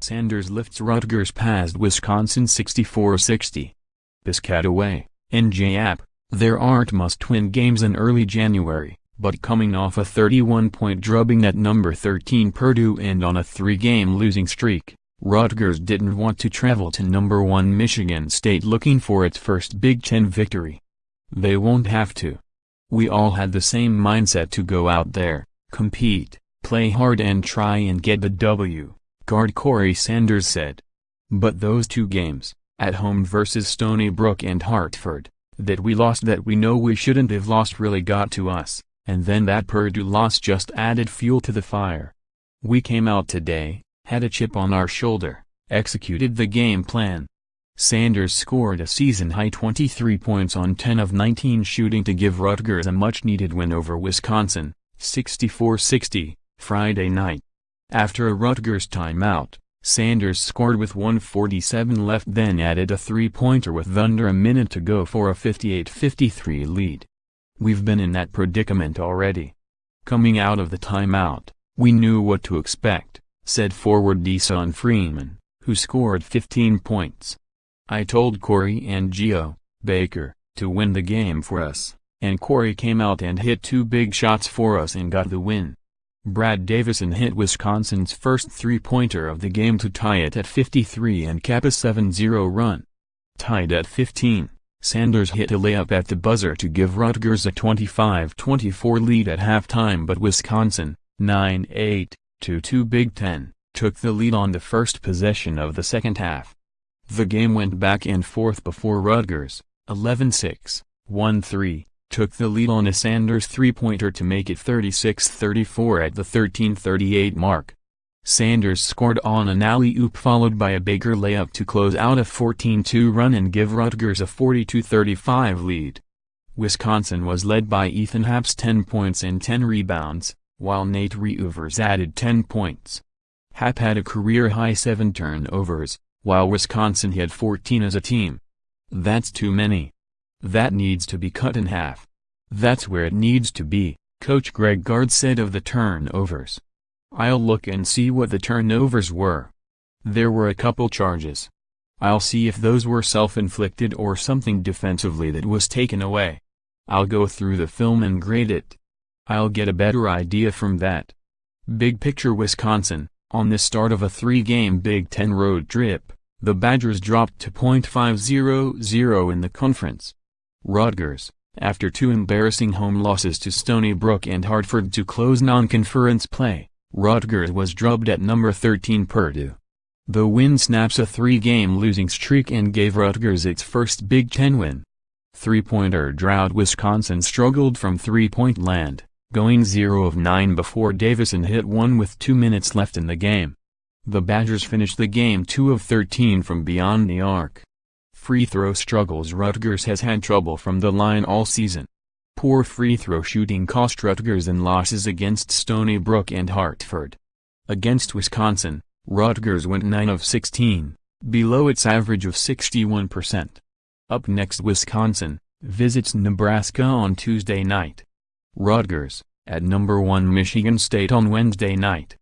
Sanders lifts Rutgers past Wisconsin 64-60. PISCATAWay, NJ app. There aren't must-win games in early January, but coming off a 31-point drubbing at number 13 Purdue and on a 3-game losing streak, Rutgers didn't want to travel to number 1 Michigan State looking for its first Big Ten victory. They won't have to. We all had the same mindset to go out there, compete, play hard and try and get the W, guard Corey Sanders said. But those 2 games, at home versus Stony Brook and Hartford, that we lost that we know we shouldn't have lost really got to us, and then that Purdue loss just added fuel to the fire. We came out today, had a chip on our shoulder, executed the game plan. Sanders scored a season-high 23 points on 10 of 19 shooting to give Rutgers a much-needed win over Wisconsin, 64-60, Friday night. After a Rutgers timeout, Sanders scored with 1:47 left, then added a 3-pointer with under a minute to go for a 58-53 lead. We've been in that predicament already. Coming out of the timeout, we knew what to expect, said forward De'Son Freeman, who scored 15 points. I told Corey and Geo Baker to win the game for us, and Corey came out and hit 2 big shots for us and got the win. Brad Davison hit Wisconsin's first 3-pointer of the game to tie it at 53 and cap a 7-0 run. Tied at 15, Sanders hit a layup at the buzzer to give Rutgers a 25-24 lead at halftime, but Wisconsin, 9-8, 2-2 Big Ten, took the lead on the first possession of the second half. The game went back and forth before Rutgers, 11-6, 1-3, took the lead on a Sanders 3-pointer to make it 36-34 at the 13:38 mark. Sanders scored on an alley-oop followed by a Baker layup to close out a 14-2 run and give Rutgers a 42-35 lead. Wisconsin was led by Ethan Happ's 10 points and 10 rebounds, while Nate Reuvers added 10 points. Happ had a career-high 7 turnovers, while Wisconsin had 14 as a team. That's too many. That needs to be cut in half. That's where it needs to be, Coach Greg Gard said of the turnovers. I'll look and see what the turnovers were. There were a couple charges. I'll see if those were self-inflicted or something defensively that was taken away. I'll go through the film and grade it. I'll get a better idea from that. Big picture Wisconsin, on the start of a 3-game Big Ten road trip, the Badgers dropped to .500 in the conference. Rutgers, after 2 embarrassing home losses to Stony Brook and Hartford to close non-conference play, Rutgers was drubbed at number 13 Purdue. The win snaps a 3-game losing streak and gave Rutgers its first Big Ten win. 3-pointer drought. Wisconsin struggled from 3-point land, going 0 of 9 before Davison hit one with 2 minutes left in the game. The Badgers finished the game 2 of 13 from beyond the arc. Free throw struggles. Rutgers has had trouble from the line all season. Poor free throw shooting cost Rutgers in losses against Stony Brook and Hartford. Against Wisconsin, Rutgers went 9 of 16, below its average of 61%. Up next, Wisconsin visits Nebraska on Tuesday night. Rutgers, at number 1 Michigan State on Wednesday night.